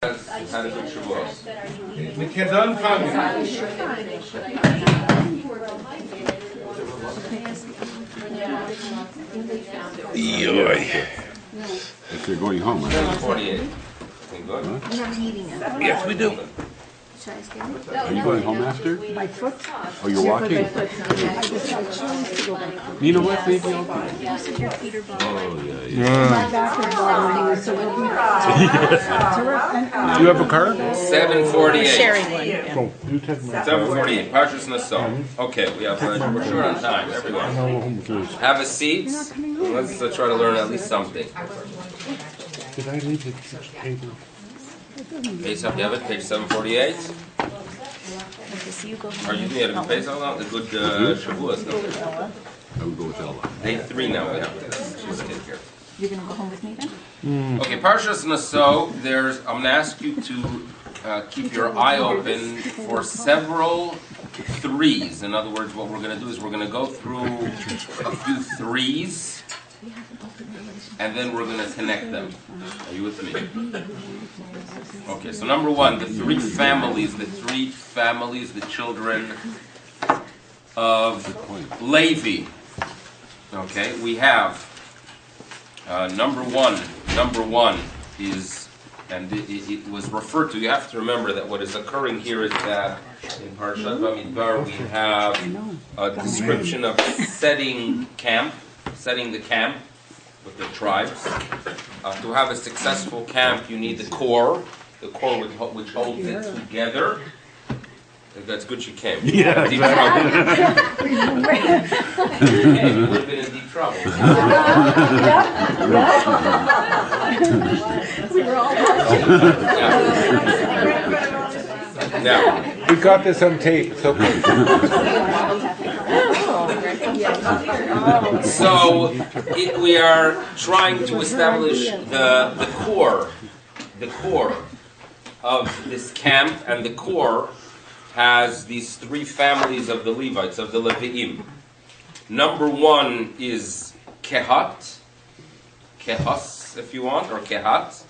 had a good Shavuos. מכיוון חג. If you're going home, 7:48. We're not eating it. Yes, we do. Should I scan it? Are you going home after? By foot? Oh, you're walking? I just I chose to go by foot. You know what? Maybe I'll go. Your feet are bothering. Oh, yeah. My back is bothering me, so we'll be Do you have a car? 7:48. sharing one. Yeah. Oh, you take my 7:48. Parshas Naso. Okay, we're short on time. Everyone, have a seat. Let's try to learn at least something. Did I leave the table? Page up, you have it. Page 7:48. Are you doing it in Pesach now? The good Shavuos. No? I would go with Ella. Day 3 now. We have to. She's a kid here. You're going to go home with me then? Okay, Parshas Naso. I'm going to ask you to keep your eye open for several threes. In other words, what we're going to do is we're going to go through a few threes, and then we're going to connect them. Are you with me? Okay, so number one, the three families, the children of Levi. Okay, we have number one is, and it was referred to, you have to remember that what is occurring here is that in Parashat BaMidbar we have a description of setting the camp with the tribes. To have a successful camp, you need the core which holds it together. That's good you came. Yeah, Deep trouble. You would have been in deep trouble. We were all Now, We got this on tape. It's okay. so we are trying to establish the core of this camp, and the core has these three families of the Levites, of the Levi'im. Number one is Kehas, if you want, or Kehat.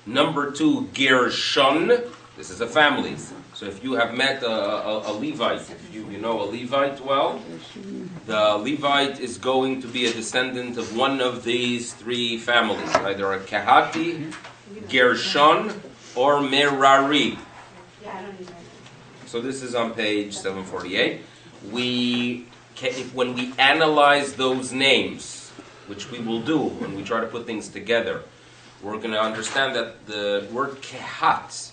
Number two, Gershon. This is a family. So if you have met a Levite, if you know a Levite well, the Levite is going to be a descendant of one of these three families, either a Kehati, Gershon, or Merari. So this is on page 748. When we analyze those names, which we will do when we try to put things together, we're going to understand that the word kehat,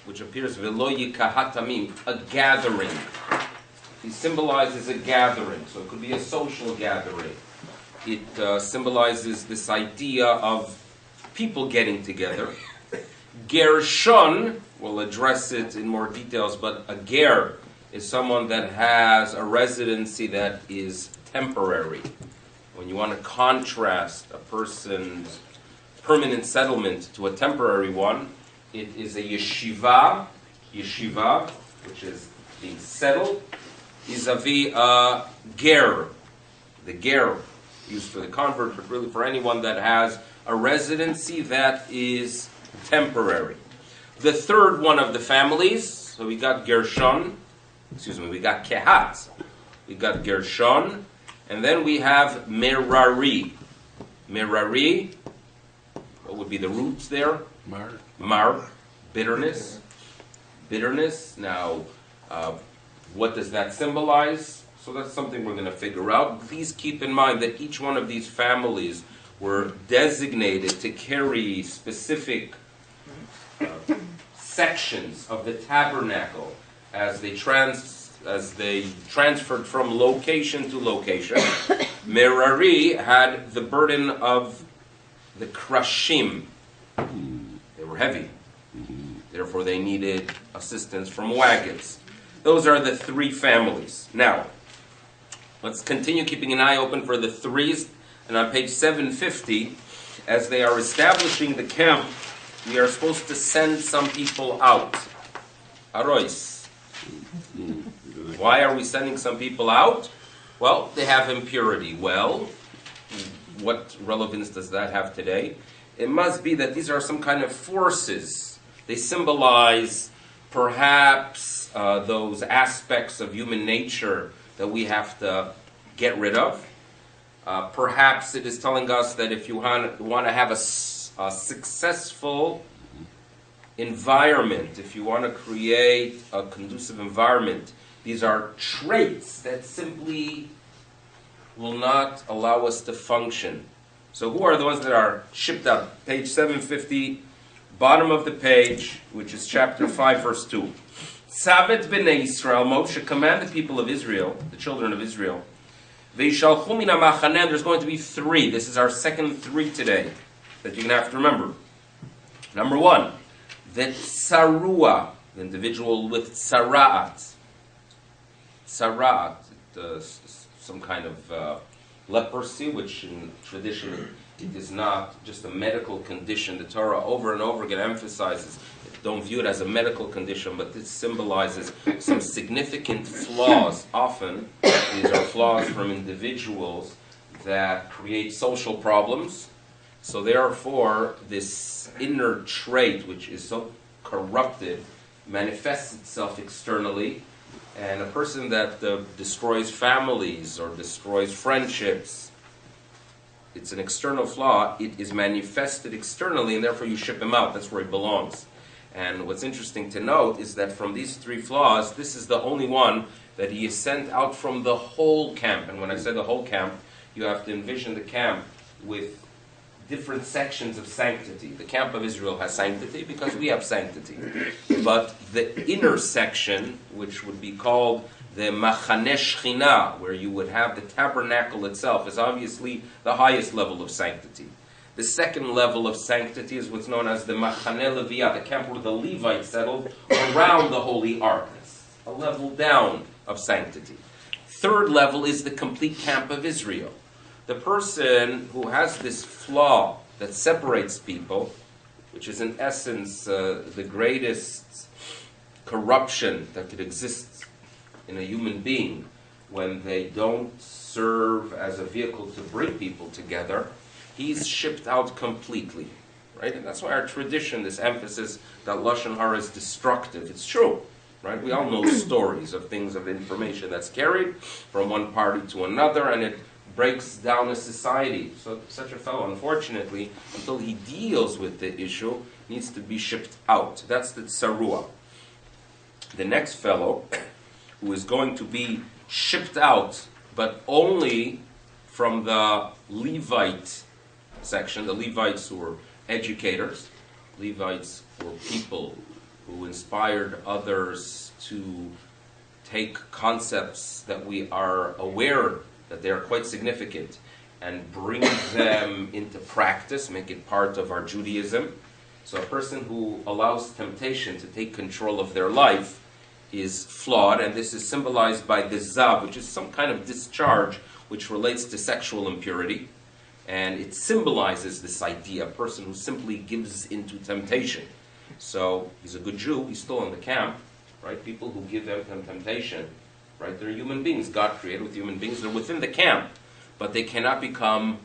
which appears veloyi kahatamim, a gathering. He symbolizes a gathering, so it could be a social gathering. It symbolizes this idea of people getting together. Gershon, we'll address it in more details, but a ger is someone that has a residency that is temporary. When you want to contrast a person's permanent settlement to a temporary one, it is a yeshiva, which is being settled, vis-a-vis a ger, the ger, used for the convert, but really for anyone that has a residency that is temporary. The third one of the families, so we got Gershon, we got Kehat, we got Gershon, and then we have Merari. Merari, what would be the roots there? Mar, bitterness. Now, what does that symbolize? So that's something we're going to figure out. Please keep in mind that each one of these families were designated to carry specific sections of the tabernacle as they transferred from location to location. Merari had the burden of the krashim. They were heavy. Therefore, they needed assistance from wagons. Those are the three families. Now, let's continue keeping an eye open for the threes. And on page 750, as they are establishing the camp, we are supposed to send some people out. Arois. Why are we sending some people out? Well, they have impurity. Well, what relevance does that have today? It must be that these are some kind of forces They symbolize perhaps those aspects of human nature that we have to get rid of. Perhaps it is telling us that if you want to have a successful environment, if you want to create a conducive environment, these are traits that simply will not allow us to function. So who are the ones that are shipped out? Page 750, bottom of the page, which is chapter 5, verse 2. Tzavet b'nei Yisrael, Moshe commanded the people of Israel, the children of Israel, Ve'yishalchu min ha'machaneh, there's going to be 3. This is our second 3 today that you're going to have to remember. Number 1, the tzarua, the individual with tzara'at. Tzara'at, some kind of leprosy, which in tradition it is not just a medical condition. The Torah over and over again emphasizes, don't view it as a medical condition, but this symbolizes some significant flaws. Often, these are flaws from individuals that create social problems. So therefore, this inner trait, which is so corrupted, manifests itself externally. And a person that destroys families or destroys friendships, it's an external flaw. It is manifested externally, and therefore you ship him out. That's where he belongs. And what's interesting to note is that from these 3 flaws, this is the only one that he is sent out from the whole camp. And when I say the whole camp, you have to envision the camp with different sections of sanctity. The camp of Israel has sanctity because we have sanctity. But the inner section, which would be called the Machaneh Shechina, where you would have the tabernacle itself, is obviously the highest level of sanctity. The second level of sanctity is what's known as the Machaneh Leviyah, the camp where the Levites settled around the Holy Ark. That's a level down of sanctity. Third level is the complete camp of Israel. The person who has this flaw that separates people, which is in essence the greatest corruption that could exist in a human being when they don't serve as a vehicle to bring people together, he's shipped out completely, right? And that's why our tradition, this emphasis that Lashon Hara is destructive, it's true, right? We all know stories of things, of information that's carried from one party to another, and it breaks down a society. So such a fellow, unfortunately, until he deals with the issue, needs to be shipped out. That's the tsarua. The next fellow, who is going to be shipped out, but only from the Levite section, the Levites who were educators, Levites were people who inspired others to take concepts that we are aware that they are quite significant and bring them into practice, make it part of our Judaism. So a person who allows temptation to take control of their life is flawed, and this is symbolized by the zav, which is some kind of discharge which relates to sexual impurity. And it symbolizes this idea, a person who simply gives into temptation. So he's a good Jew, he's still in the camp, right? People who give them temptation, right? They're human beings. God created with human beings. They're within the camp, but they cannot become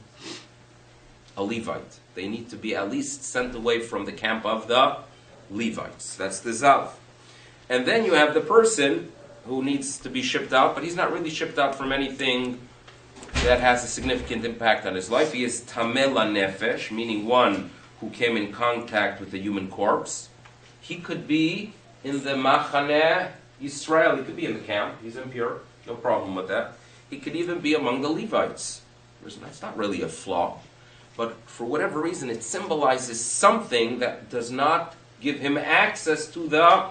a Levite. They need to be at least sent away from the camp of the Levites. That's the zav. And then you have the person who needs to be shipped out, but he's not really shipped out from anything that has a significant impact on his life. He is tameh lanefesh, meaning one who came in contact with the human corpse. He could be in the Machaneh Yisrael. He could be in the camp. He's impure. No problem with that. He could even be among the Levites. That's not really a flaw. But for whatever reason, it symbolizes something that does not give him access to the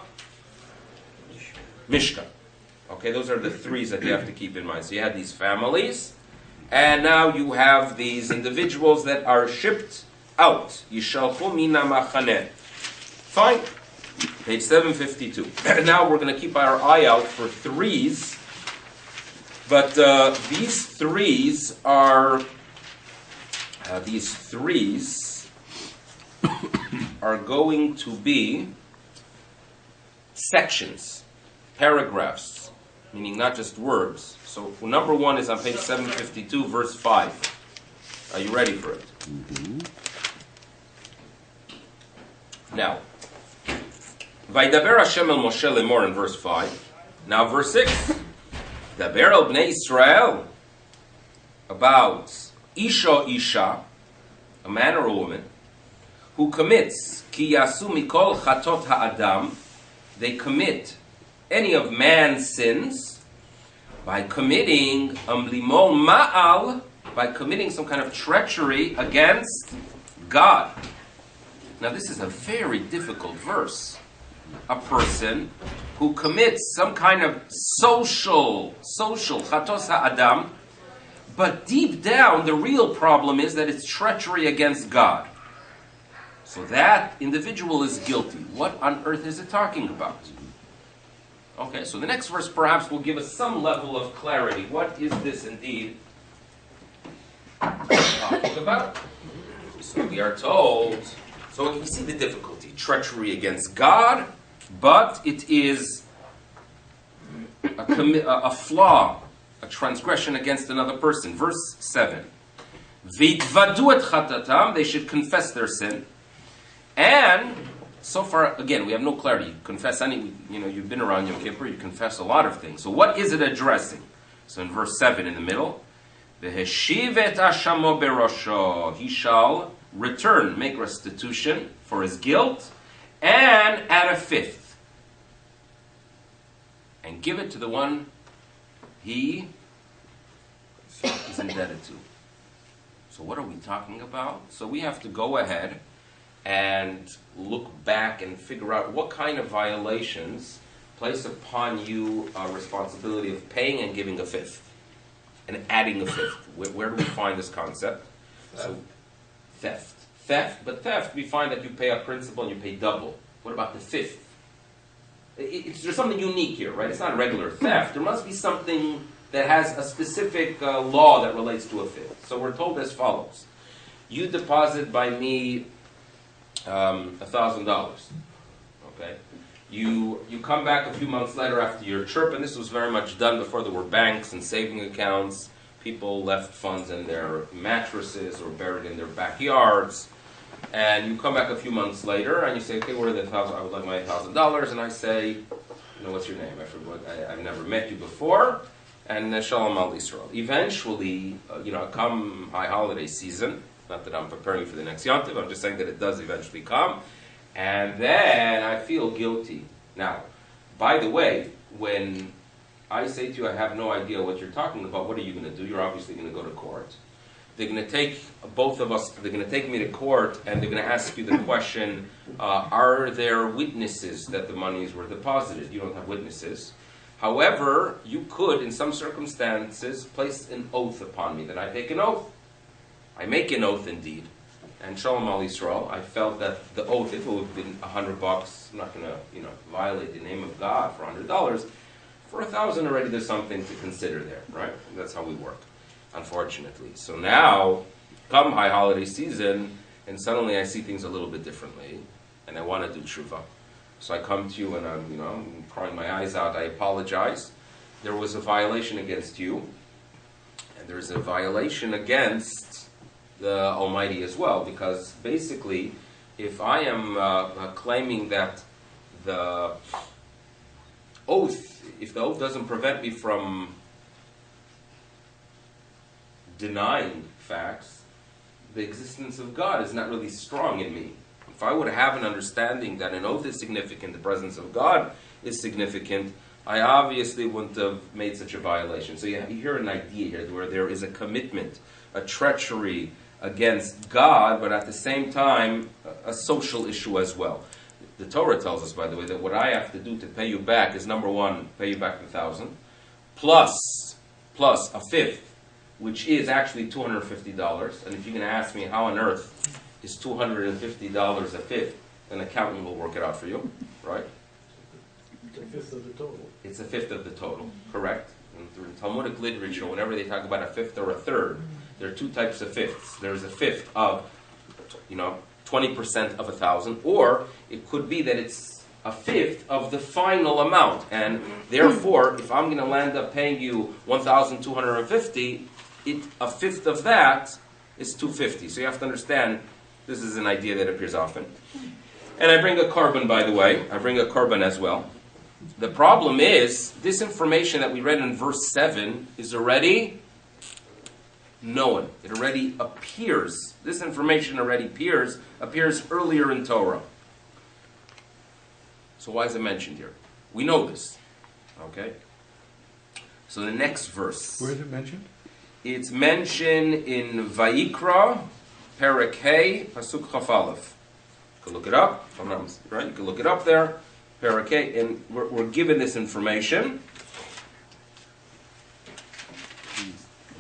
Mishkan. Okay, those are the 3s that you have to keep in mind. So you have these families, and now you have these individuals that are shipped out. Yishalchu mina machaneh. Fine. Page 752. Now we're going to keep our eye out for 3s, but these 3s are going to be sections, paragraphs, meaning not just words. So number 1 is on page 752, verse 5. Are you ready for it? Mm-hmm. Now, Vaydaber Hashem el Moshe lemor in verse 5. Now verse 6. Daber el bnei Israel, about Isha, a man or a woman, who commits ki yasu mikol chatot ha'adam, they commit any of man's sins by committing limol ma'al, by committing some kind of treachery against God. Now this is a very difficult verse. A person who commits some kind of social chatos ha'adam, but deep down the real problem is that it's treachery against God. So that individual is guilty. What on earth is it talking about? Okay, so the next verse perhaps will give us some level of clarity. What is this indeed talking about? So we are told, so we see the difficulty. Treachery against God, but it is a flaw, a transgression against another person. Verse 7. V'yitvadu et chatatam, they should confess their sin. And so far, again, we have no clarity. You confess you've been around Yom Kippur, you confess a lot of things. So what is it addressing? So in verse 7 in the middle, V'heshiv et ashamo berosho, he shall return, make restitution for his guilt, and add a fifth, and give it to the one he is indebted to. So what are we talking about? So we have to go ahead and look back and figure out what kind of violations place upon you a responsibility of paying and giving a fifth, and adding a fifth. Where do we find this concept? So, theft, but theft, we find that you pay a principal and you pay double. What about the fifth? There's something unique here, right? It's not regular theft. There must be something that has a specific law that relates to a fifth. So we're told as follows. You deposit by me $1,000. Okay? You come back a few months later after your trip, and this was very much done before there were banks and saving accounts. People left funds in their mattresses or buried in their backyards. And you come back a few months later and you say, okay, where are the $1,000? I would like my $1,000. And I say, what's your name? I forgot. I've never met you before. And Shalom Al Yisrael. Eventually, come high holiday season. Not that I'm preparing you for the next Yontiv. I'm just saying that it does eventually come. And then I feel guilty. Now, by the way, when I say to you, I have no idea what you're talking about, what are you going to do? You're obviously going to go to court. They're going to take both of us, they're going to take me to court, and they're going to ask you the question, are there witnesses that the monies were deposited? You don't have witnesses. However, you could, in some circumstances, place an oath upon me that I take an oath. I make an oath indeed. And Shalom Al Yisrael, I felt that the oath, if it would have been $100, I'm not going to, violate the name of God for $100. For $1,000 already, there's something to consider there, right? And that's how we work, unfortunately. So now, come high holiday season, and suddenly I see things a little bit differently, and I want to do tshuva. So I come to you, and I'm crying my eyes out. I apologize. There was a violation against you, and there's a violation against the Almighty as well, because basically, if I am claiming that the oath, if the oath doesn't prevent me from denying facts, the existence of God is not really strong in me. If I would have an understanding that an oath is significant, the presence of God is significant, I obviously wouldn't have made such a violation. So you hear an idea here where there is a commitment, a treachery against God, but at the same time, a social issue as well. The Torah tells us, by the way, that what I have to do to pay you back is, number one, pay you back the $1,000, plus a fifth, which is actually $250. And if you're going to ask me how on earth is $250 a fifth, an accountant will work it out for you, right? It's a fifth of the total. It's a fifth of the total, correct? In Talmudic literature, whenever they talk about a fifth or a third, there are two types of fifths. There's a fifth of, 20% of 1,000, or it could be that it's a fifth of the final amount, and therefore, if I'm going to land up paying you $1,250, a fifth of that is $250. So you have to understand, this is an idea that appears often. And I bring a korban, by the way. I bring a korban as well. The problem is, this information that we read in verse 7 is already known. It already appears. This information already appears earlier in Torah. So why is it mentioned here? We know this. Okay? So the next verse. Where is it mentioned? It's mentioned in Vayikra, Perek Hey, Pasuk Chaf Aleph. You can look it up. If I'm not right, you can look it up there. Perek Hey, and we're given this information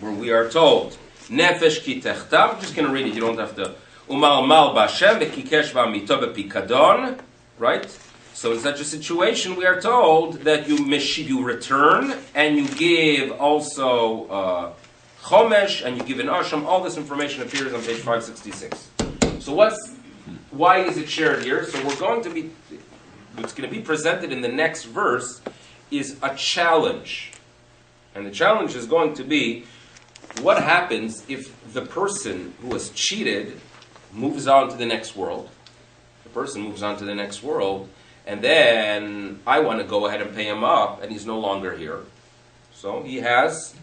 where we are told, Nefesh ki techtam. I'm just going to read it. You don't have to. Umal mal b'Hashem v'kikesh v'amito b'pikadon. Right? So in such a situation, we are told that you return and you give also chomesh and you give an asham. All this information appears on page 566. So why is it shared here? So what's going to be presented in the next verse is a challenge. And the challenge is going to be, what happens if the person who was cheated moves on to the next world? The person moves on to the next world, and then I want to go ahead and pay him up, and he's no longer here. So he has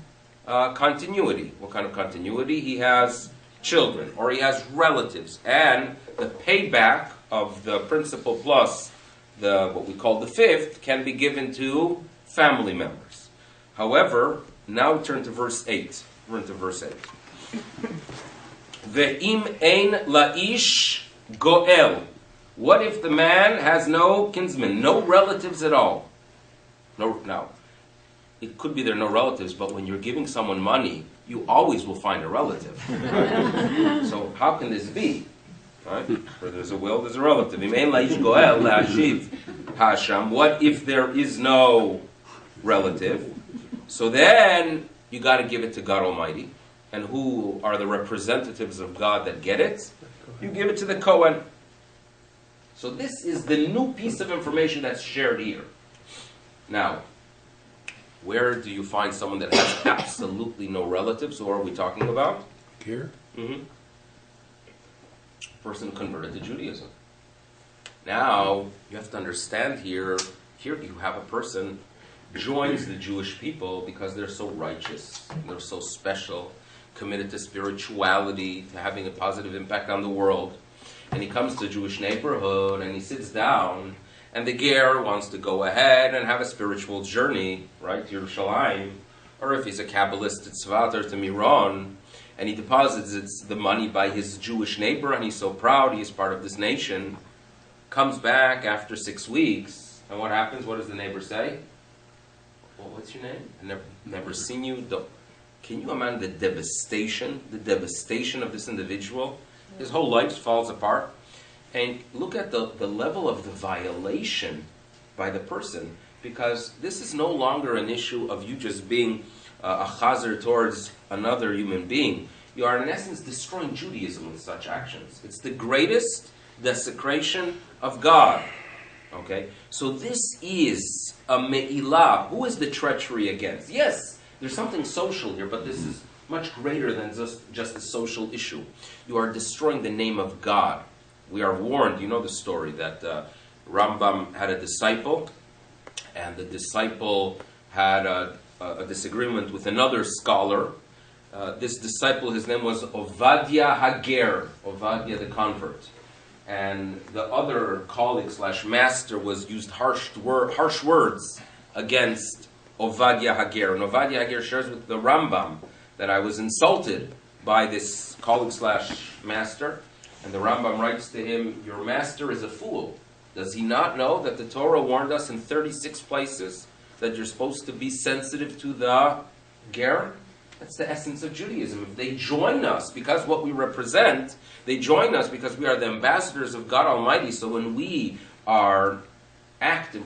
continuity. What kind of continuity? He has children, or he has relatives, and the payback of the principal plus what we call the fifth can be given to family members. However, now we turn to verse 8. We're into verse 8. Ve'im ein la'ish go'el. What if the man has no kinsmen, no relatives at all? Now, it could be there are no relatives, but when you're giving someone money, you always will find a relative. So how can this be? Right? Where there's a will, there's a relative. Ve'im ein la'ish go'el la'ashiv hasham. What if there is no relative? So then you got to give it to God Almighty. And who are the representatives of God that get it? You give it to the Kohen. So this is the new piece of information that's shared here. Now, where do you find someone that has absolutely no relatives? Who are we talking about? Here? Mm-hmm. Person converted to Judaism. Now, you have to understand here you have a person joins the Jewish people because they're so righteous, they're so special, committed to spirituality, to having a positive impact on the world. And he comes to a Jewish neighborhood and he sits down, and the ger wants to go ahead and have a spiritual journey, right, to Yerushalayim. Or if he's a Kabbalist, it's Tzvater to Miron, and he deposits the money by his Jewish neighbor, and he's so proud, he's part of this nation, comes back after 6 weeks, and what happens? What does the neighbor say? Well, what's your name? I've never seen you. Can you imagine the devastation of this individual? His whole life falls apart. And look at the level of the violation by the person, because this is no longer an issue of you just being a chazer towards another human being. You are in essence destroying Judaism with such actions. It's the greatest desecration of God. Okay? So this is a me'ilah. Who is the treachery against? Yes, there's something social here, but this is much greater than just a social issue. You are destroying the name of God. We are warned, you know the story, that Rambam had a disciple, and the disciple had a disagreement with another scholar. This disciple, his name was Ovadia Hager, Ovadia the convert. And the other colleague / master used harsh words against Ovadia Hager. And Ovadia Hager shares with the Rambam that I was insulted by this colleague / master. And the Rambam writes to him, your master is a fool. Does he not know that the Torah warned us in 36 places that you're supposed to be sensitive to the ger? That's the essence of Judaism. If they join us, because what we represent, they join us because we are the ambassadors of God Almighty. So when we are acting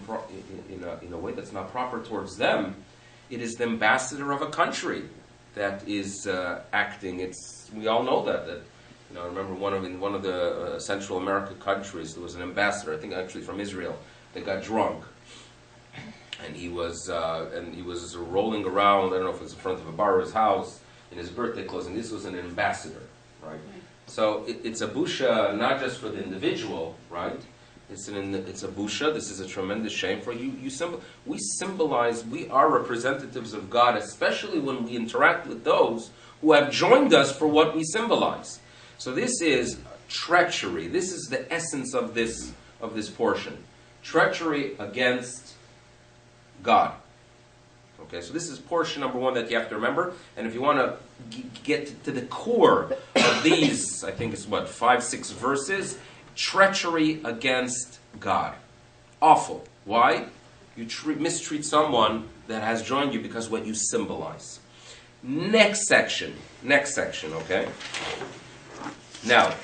in a way that's not proper towards them, it is the ambassador of a country that is acting. We all know that. I remember in one of the Central American countries, there was an ambassador, I think actually from Israel, that got drunk. And he was rolling around, I don't know if it was in front of a bar or his house, in his birthday clothes, and this was an ambassador, right? So it's a busha not just for the individual, right? It's a busha. This is a tremendous shame for you. We symbolize. We are representatives of God, especially when we interact with those who have joined us for what we symbolize. So this is treachery. This is the essence of this portion. Treachery against God. Okay, so this is portion number one that you have to remember. And if you want to get to the core of these, I think it's 5, 6 verses. Treachery against God. Awful. Why? You mistreat someone that has joined you because what you symbolize. Next section, okay? Now,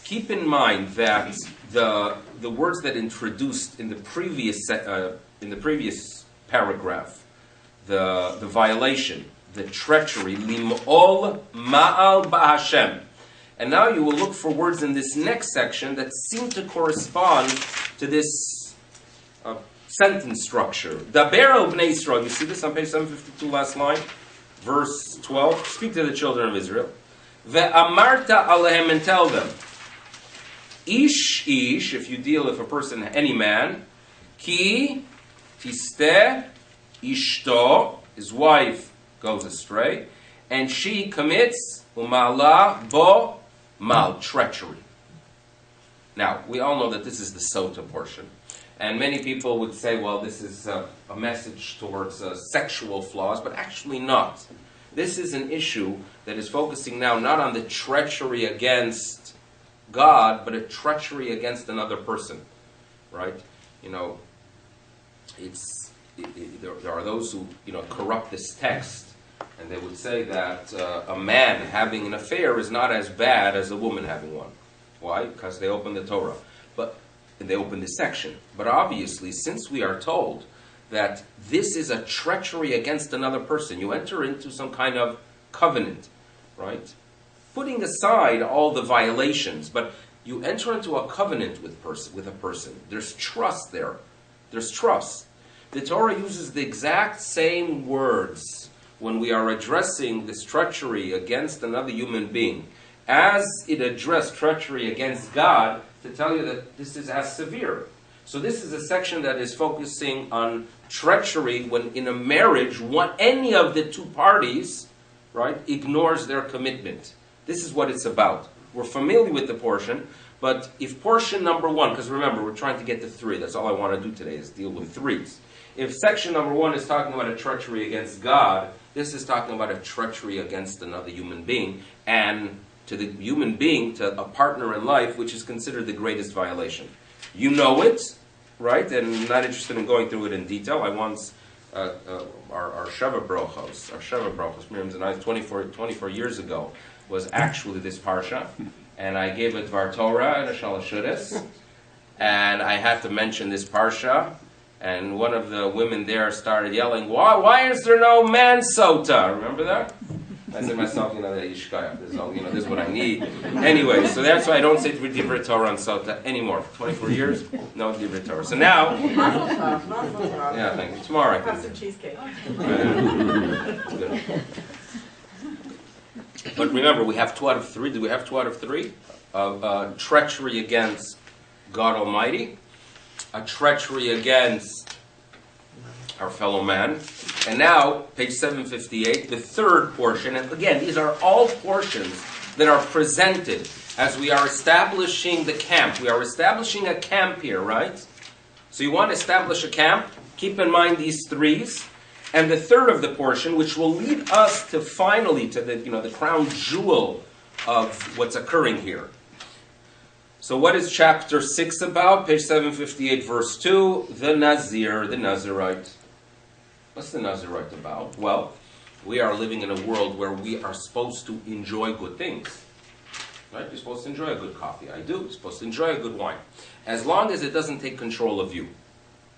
keep in mind that the words that introduced in the previous paragraph, the violation, the treachery, lim'ol ma'al ba'Hashem. And now you will look for words in this next section that seem to correspond to this sentence structure. Daber el bnei Yisrael. You see this on page 752, last line, verse 12. Speak to the children of Israel. Ve'amarta alehem, and tell them. Ish, if you deal with a person, any man, ki tiste ishto, his wife goes astray, and she commits umala bo mal, treachery. Now, we all know that this is the sota portion. And many people would say, well, this is a message towards sexual flaws, but actually not. This is an issue that is focusing now not on the treachery against God, but a treachery against another person. Right? You know, there are those who, corrupt this text. And they would say that a man having an affair is not as bad as a woman having one. Why? Because they open the Torah. And they open this section. But obviously, since we are told that this is a treachery against another person, you enter into some kind of covenant, right? Putting aside all the violations, but you enter into a covenant with a person. There's trust there. There's trust. The Torah uses the exact same words when we are addressing this treachery against another human being, as it addressed treachery against God, to tell you that this is as severe. So this is a section that is focusing on treachery when in a marriage, any of the two parties, right, ignores their commitment. This is what it's about. We're familiar with the portion, but if portion number one, because remember, we're trying to get to 3, that's all I want to do today, is deal with 3s. If section number 1 is talking about a treachery against God, this is talking about a treachery against another human being, and to the human being, to a partner in life, which is considered the greatest violation. You know it, right? And I'm not interested in going through it in detail. I once, our Sheva Brochos, Miriam's and I, 24 years ago, was actually this parsha, and I gave a Dvar Torah and a Shalashudas, and I had to mention this parsha. And one of the women there started yelling, why is there no man sota? Remember that? I said to myself, Yishkaya, this is what I need. Anyway, so that's why I don't say Divrei Torah on sota anymore. For 24 years, no Divrei Torah. So now, yeah, thank you. Tomorrow I can. Have some cheesecake. It's good. But remember, we have 2 out of 3. Do we have 2 out of 3? Treachery against God Almighty. A treachery against our fellow man. And now, page 758, the third portion. And again, these are all portions that are presented as we are establishing the camp. We are establishing a camp here, right? So you want to establish a camp, keep in mind these 3s. And the third of the portion, which will lead us to finally to the crown jewel of what's occurring here. So what is chapter 6 about? Page 758, verse 2, the Nazir, the Nazirite. What's the Nazirite about? Well, we are living in a world where we are supposed to enjoy good things. Right? You're supposed to enjoy a good coffee. I do. You're supposed to enjoy a good wine. As long as it doesn't take control of you.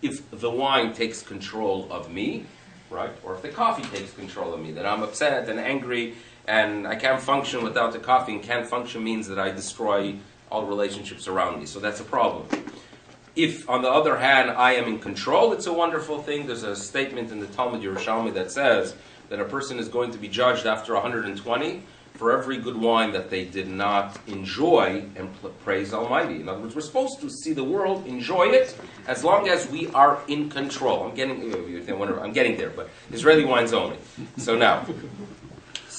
If the wine takes control of me, right? Or if the coffee takes control of me, that I'm upset and angry and I can't function without the coffee, and can't function means that I destroy all relationships around me. So that's a problem. If, on the other hand, I am in control, it's a wonderful thing. There's a statement in the Talmud Yerushalmi that says that a person is going to be judged after 120 for every good wine that they did not enjoy and praise Almighty. In other words, we're supposed to see the world, enjoy it, as long as we are in control. I'm getting there, but Israeli wines only. So now,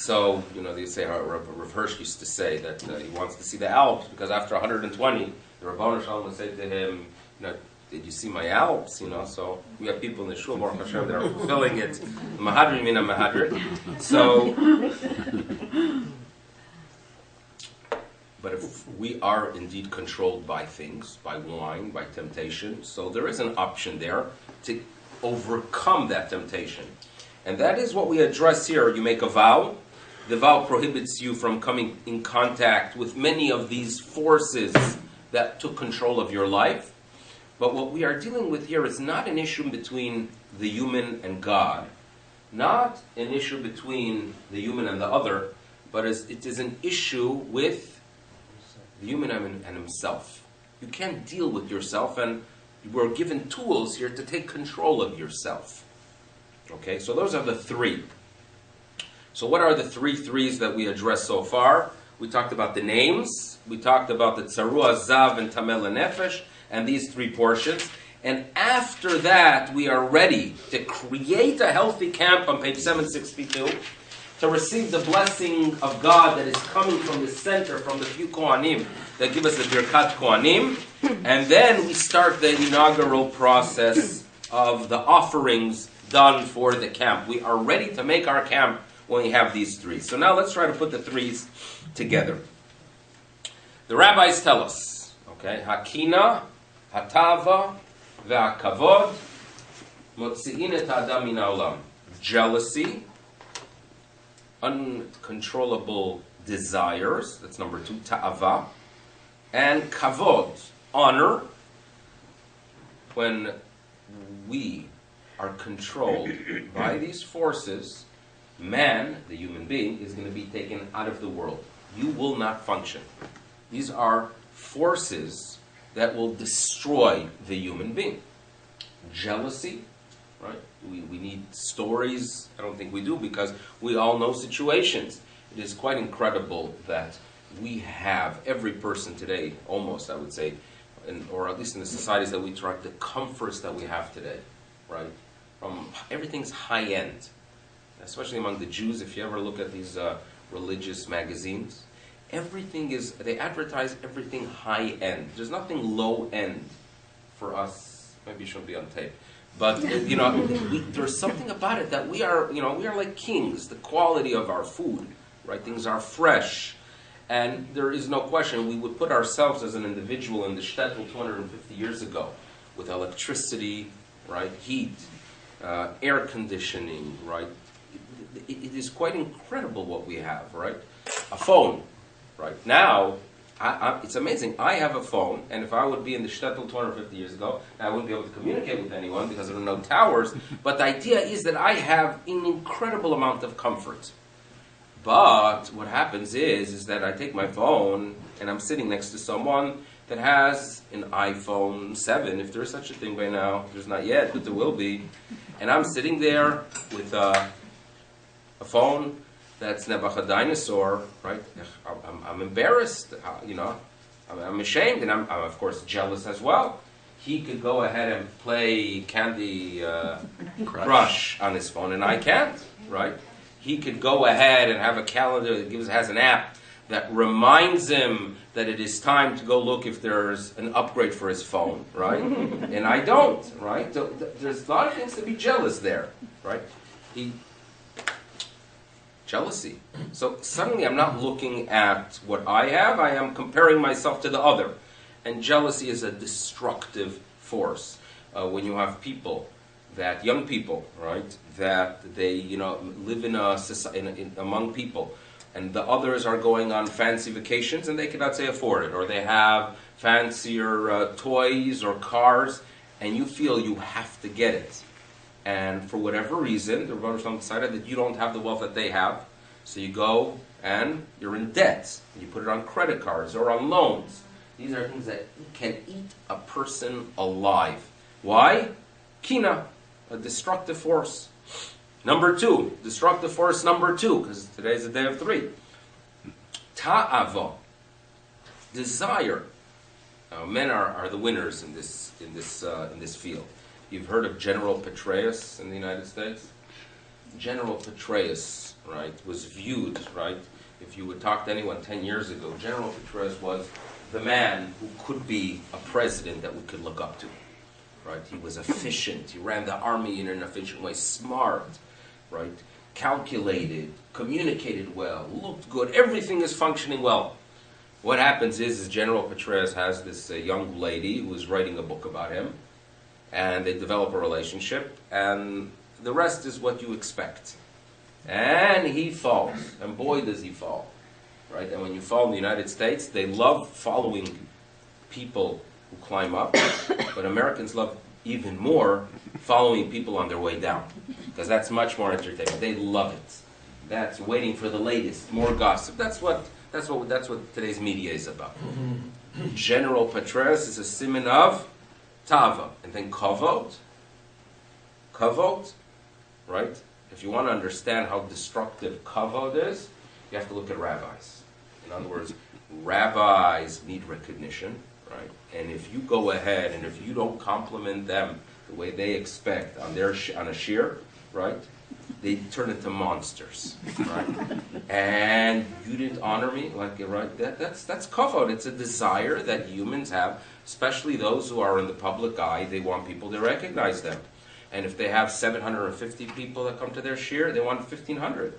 they say, Rav Hirsch used to say that he wants to see the Alps, because after 120, the Rabbanu Shalom would say to him, did you see my Alps? So we have people in the shul, Baruch Hashem, that are fulfilling it. Mahadri mina mahadri. So, but if we are indeed controlled by things, by wine, by temptation, so there is an option there to overcome that temptation. And that is what we address here. You make a vow. The vow prohibits you from coming in contact with many of these forces that took control of your life. But what we are dealing with here is not an issue between the human and God, not an issue between the human and the other, but it is an issue with the human and himself. You can't deal with yourself, and we're given tools here to take control of yourself. Okay, so those are the three. So what are the three threes that we addressed so far? We talked about the names, we talked about the Tzarua, Zav, and Tamel Nefesh, and these three portions. And after that, we are ready to create a healthy camp on page 762 to receive the blessing of God that is coming from the center, from the few Kohanim that give us the Birkat Kohanim. And then we start the inaugural process of the offerings done for the camp. We are ready to make our camp when we have these three. So now let's try to put the threes together. The rabbis tell us, okay, Hakina, Hatava, Ve'akavod, Motzi'in et ha'adam min ha'olam. Jealousy, uncontrollable desires, that's number 2, ta'ava, and kavod, honor. When we are controlled by these forces, man, the human being, is going to be taken out of the world. You will not function. These are forces that will destroy the human being. Jealousy, right? We need stories. I don't think we do, because we all know situations. It is quite incredible that we have, every person today, almost I would say, or at least in the societies that we track, the comforts that we have today, right? Everything's high-end, especially among the Jews. If you ever look at these religious magazines, everything is, they advertise everything high-end. There's nothing low-end for us. Maybe it shouldn't be on tape. But, there's something about it that we are like kings. The quality of our food, right? Things are fresh. And there is no question, we would put ourselves as an individual in the shtetl 250 years ago with electricity, right? Heat, air conditioning, right? It is quite incredible what we have, right? A phone, right? Now, it's amazing. I have a phone, and if I would be in the shtetl 250 years ago, I wouldn't be able to communicate with anyone because there are no towers. But the idea is that I have an incredible amount of comfort. But what happens is that I take my phone, and I'm sitting next to someone that has an iPhone 7, if there is such a thing by now. There's not yet, but there will be. And I'm sitting there with a phone that's Nebuchadnezzar, right? I'm embarrassed, I'm ashamed, and I'm of course jealous as well. He could go ahead and play Candy Crush on his phone, and I can't, right? He could go ahead and have a calendar that has an app that reminds him that it is time to go look if there's an upgrade for his phone, right? And I don't, right? So there's a lot of things to be jealous there, right? Jealousy. So suddenly I'm not looking at what I have, I am comparing myself to the other. And jealousy is a destructive force. When you have people, young people, right, that they, live in a society, among people, and the others are going on fancy vacations and they cannot, say, afford it, or they have fancier toys or cars, and you feel you have to get it. And for whatever reason, the Rabbi decided that you don't have the wealth that they have, so you go and you're in debt. You put it on credit cards or on loans. These are things that can eat a person alive. Why? Kina, a destructive force. Number 2, destructive force number 2, because today's a day of 3. Ta'ava, desire. Men are the winners in this field. You've heard of General Petraeus in the United States? General Petraeus, right, was viewed, right, if you would talk to anyone 10 years ago, General Petraeus was the man who could be a president that we could look up to, right? He was efficient. He ran the army in an efficient way, smart, right, calculated, communicated well, looked good. Everything is functioning well. What happens is General Petraeus has this young lady who is writing a book about him, and they develop a relationship, and the rest is what you expect. And he falls, and boy does he fall, right? And when you fall in the United States, they love following people who climb up, but Americans love even more following people on their way down, because that's much more entertaining. They love it. That's waiting for the latest, more gossip. That's what today's media is about. General Petraeus is a siman of tava, and then kavod, right? If you want to understand how destructive kavod is, you have to look at rabbis. In other words, rabbis need recognition, right? And if you go ahead and if you don't compliment them the way they expect on a shir, right? They turn into monsters, right? And you didn't honor me, like, right? That's kavod. It's a desire that humans have, especially those who are in the public eye. They want people to recognize them. And if they have 750 people that come to their shir, they want 1,500.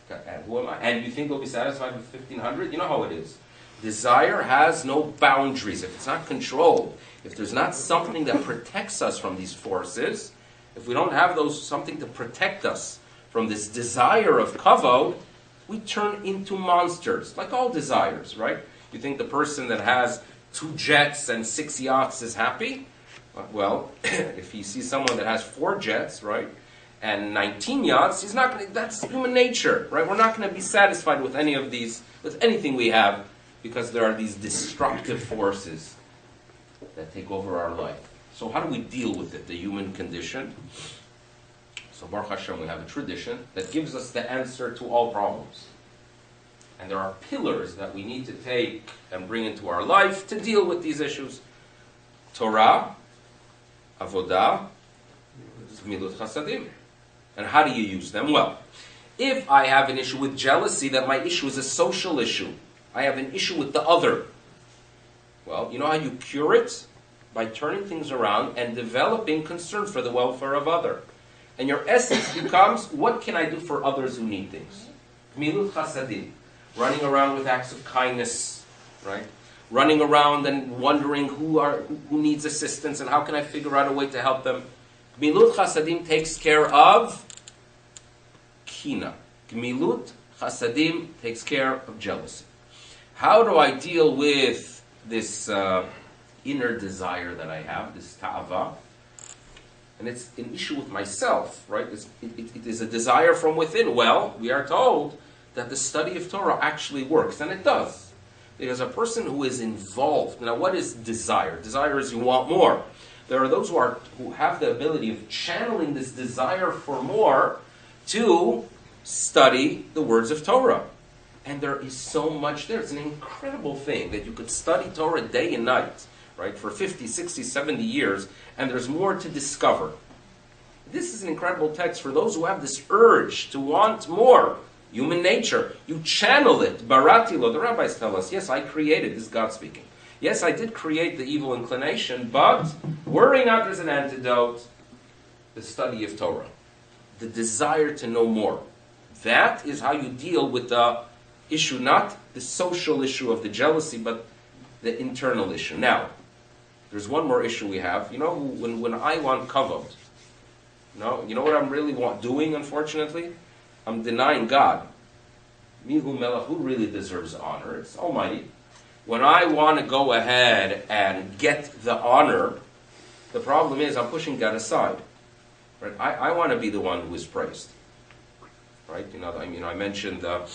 And who am I? And you think they'll be satisfied with 1,500? You know how it is. Desire has no boundaries. If it's not controlled, if there's not something that protects us from these forces, if we don't have something to protect us from this desire of kavod, we turn into monsters, like all desires, right? You think the person that has 2 jets and 6 yachts is happy? Well, if he sees someone that has 4 jets, right, and 19 yachts, he's not going to, that's human nature, right? We're not going to be satisfied with any of these, with anything we have, because there are these destructive forces that take over our life. So how do we deal with it, the human condition? So Baruch Hashem, we have a tradition that gives us the answer to all problems. And there are pillars that we need to take and bring into our life to deal with these issues. Torah, Avodah, Milut Chasadim. And how do you use them? Well, if I have an issue with jealousy, then my issue is a social issue. I have an issue with the other. Well, you know how you cure it? By turning things around and developing concern for the welfare of other. And your essence becomes, what can I do for others who need things? Milut Chasadim. Running around with acts of kindness, right? Running around and wondering who needs assistance and how can I figure out a way to help them. Gmilut Chasadim takes care of kina. Gmilut Chasadim takes care of jealousy. How do I deal with this inner desire that I have, this ta'ava? And it's an issue with myself, right? It is a desire from within. Well, we are told that the study of Torah actually works, and it does. Because a person who is involved, now what is desire? Desire is you want more. There are those who have the ability of channeling this desire for more to study the words of Torah. And there is so much there. It's an incredible thing that you could study Torah day and night, right, for 50, 60, 70 years, and there's more to discover. This is an incredible text for those who have this urge to want more. Human nature. You channel it. Baratilo, the rabbis tell us, yes, I created, this is God speaking. Yes, I did create the evil inclination, but worrying out there's an antidote. The study of Torah. The desire to know more. That is how you deal with the issue, not the social issue of the jealousy, but the internal issue. Now, there's one more issue we have. You know, when I want kavod, you know what I'm really doing, unfortunately? I'm denying God. Mihu Melech, who really deserves honor? It's Almighty. When I want to go ahead and get the honor, the problem is I'm pushing God aside. Right? I want to be the one who is praised. Right? I mentioned the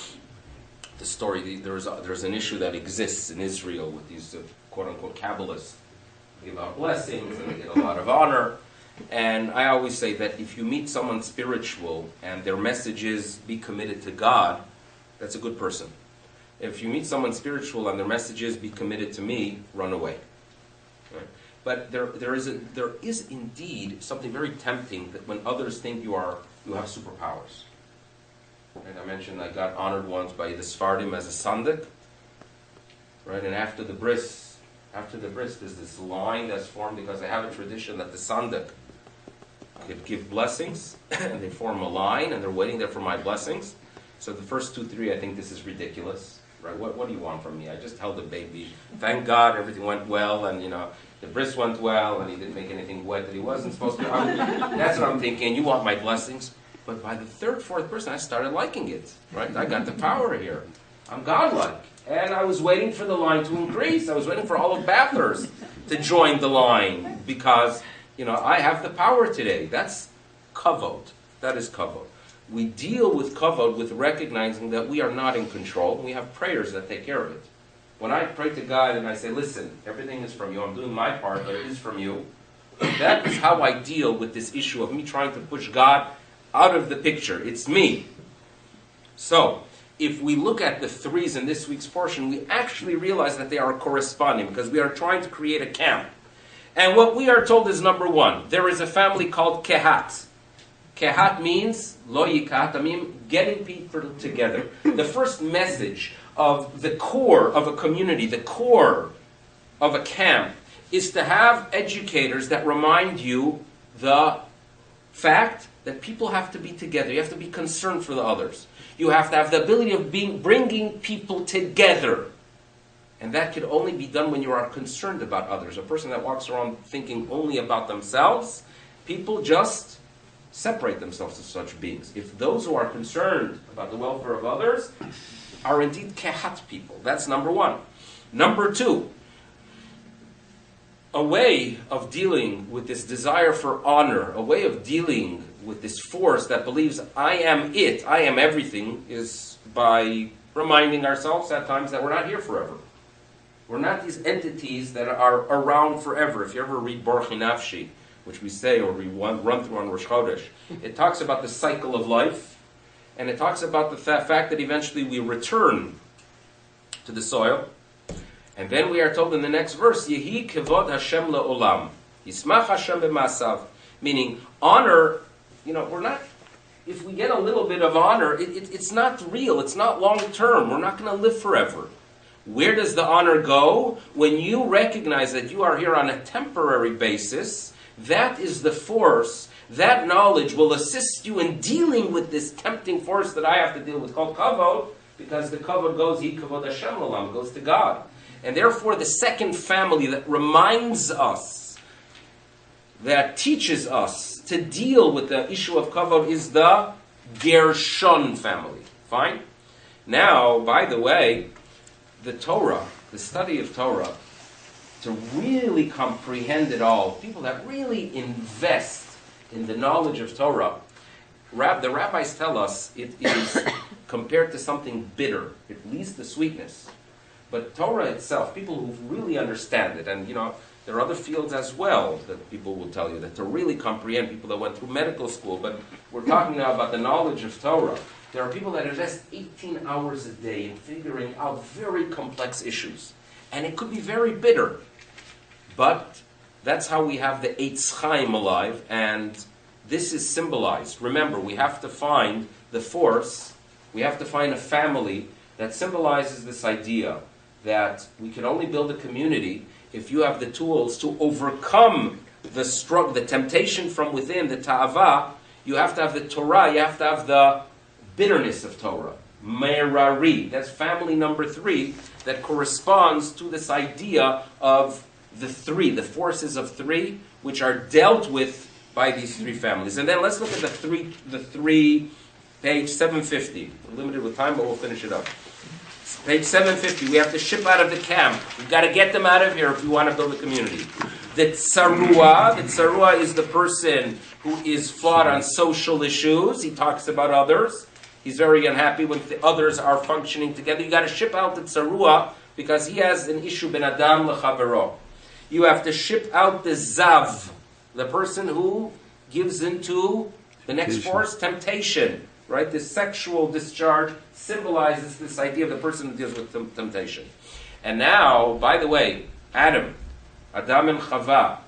story. There's an issue that exists in Israel with these quote-unquote Kabbalists. They give out blessings and they get a lot of honor. And I always say that if you meet someone spiritual and their message is be committed to God, that's a good person. If you meet someone spiritual and their message is, be committed to me, run away. Right? But there is indeed something very tempting that when others think you have superpowers. And I mentioned I got honored once by the Sephardim as a sandik. Right? And after the bris, there's this line that's formed because they have a tradition that the sandik could give blessings, and they form a line, and they're waiting there for my blessings. So the first 2, 3, I think this is ridiculous, right? What do you want from me? I just held the baby. Thank God everything went well, and the bris went well, and he didn't make anything wet that he wasn't supposed to. That's what I'm thinking. You want my blessings? But by the 3rd, 4th person, I started liking it, right? I got the power here. I'm godlike. And I was waiting for the line to increase. I was waiting for all of Bathurst to join the line because, I have the power today. That's kavod. That is kavod. We deal with kavod with recognizing that we are not in control. We have prayers that take care of it. When I pray to God and I say, listen, everything is from you. I'm doing my part, but it is from you. That is how I deal with this issue of me trying to push God out of the picture. It's me. So, if we look at the 3s in this week's portion, we actually realize that they are corresponding because we are trying to create a camp. And what we are told is number 1, there is a family called Kehat. Kehat means, lo yikat, getting people together. The first message of the core of a community, the core of a camp, is to have educators that remind you the fact that people have to be together. You have to be concerned for the others. You have to have the ability of bringing people together. And that can only be done when you are concerned about others. A person that walks around thinking only about themselves, people just separate themselves as such beings. If those who are concerned about the welfare of others are indeed kehat people, that's number 1. Number 2, a way of dealing with this desire for honor, a way of dealing with this force that believes I am it, I am everything, is by reminding ourselves at times that we're not here forever. We're not these entities that are around forever. If you ever read Borchi Nafshi, which we say or we run through on Rosh Chodesh, it talks about the cycle of life, and it talks about the fact that eventually we return to the soil. And then we are told in the next verse, Yehi kevod Hashem le'olam, Yismach Hashem b'masav, meaning honor, we're not, if we get a little bit of honor, it's not real, it's not long term, we're not going to live forever. Where does the honor go? When you recognize that you are here on a temporary basis, that is the force, that knowledge will assist you in dealing with this tempting force that I have to deal with called kavod, because the kavod goes, Yehi kevod Hashem le'olam, goes to God. And therefore the second family that reminds us, that teaches us to deal with the issue of kavod is the Gershon family. Fine? Now, by the way, the Torah, the study of Torah, to really comprehend it all, people that really invest in the knowledge of Torah, the rabbis tell us it is compared to something bitter. It leaves the sweetness. But Torah itself, people who really understand it, and there are other fields as well that people will tell you that to really comprehend, people that went through medical school, but we're talking now about the knowledge of Torah. There are people that invest 18 hours a day in figuring out very complex issues. And it could be very bitter. But that's how we have the Eitz Chaim alive, and this is symbolized. Remember, we have to find the force, we have to find a family that symbolizes this idea that we can only build a community if you have the tools to overcome the struggle, the temptation from within, the ta'ava. You have to have the Torah, you have to have the bitterness of Torah. Merari, that's family number 3 that corresponds to this idea of the 3, the forces of 3, which are dealt with by these 3 families. And then let's look at the three, page 750. We're limited with time, but we'll finish it up. Page 750, we have to ship out of the camp. We've got to get them out of here if we want to build a community. The tsarua is the person who is flawed on social issues. He talks about others. He's very unhappy when the others are functioning together. You got to ship out the tsarua because he has an issue ben adam lechavero. You have to ship out the zav, the person who gives into the next force, temptation. right? This sexual discharge symbolizes this idea of the person who deals with temptation. And now, by the way, Adam and Chava,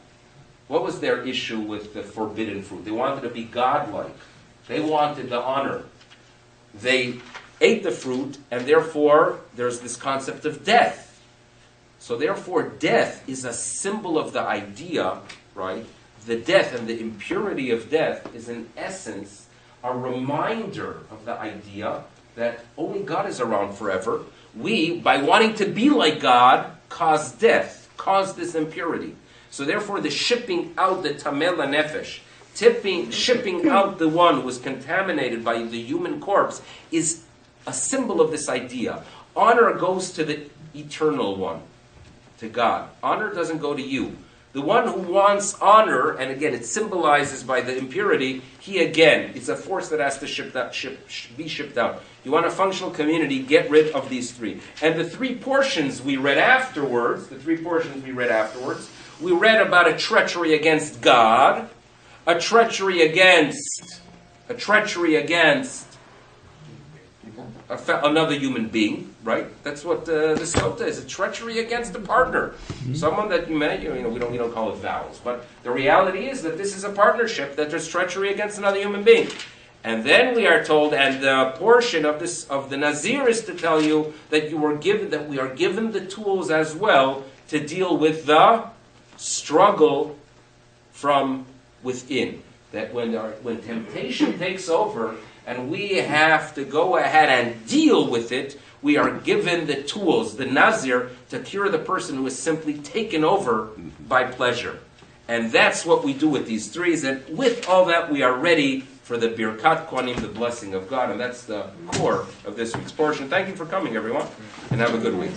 what was their issue with the forbidden fruit? They wanted to be godlike. They wanted the honor. They ate the fruit, and therefore there's this concept of death. So therefore death is a symbol of the idea, right? The death and the impurity of death is in essence a reminder of the idea that only God is around forever. We, by wanting to be like God, cause death, cause this impurity. So therefore the shipping out the tamel nefesh, shipping out the one who was contaminated by the human corpse is a symbol of this idea. Honor goes to the eternal one, to God. Honor doesn't go to you. The one who wants honor, and again it symbolizes by the impurity, he again is a force that has to be shipped out. You want a functional community, get rid of these three. And the three portions we read afterwards, we read about a treachery against God, a treachery against another human being, right? That's what the sota is, a treachery against a partner. Someone that you met, we don't call it vows, but the reality is that this is a partnership, that there's treachery against another human being. And then we are told, and the portion of the Nazir is to tell you that we are given the tools as well to deal with the struggle from within. That when temptation takes over and we have to go ahead and deal with it, we are given the tools, the Nazir, to cure the person who is simply taken over by pleasure. And that's what we do with these threes. And with all that, we are ready for the Birkat Kohanim, the blessing of God. And that's the core of this week's portion. Thank you for coming, everyone, and have a good week.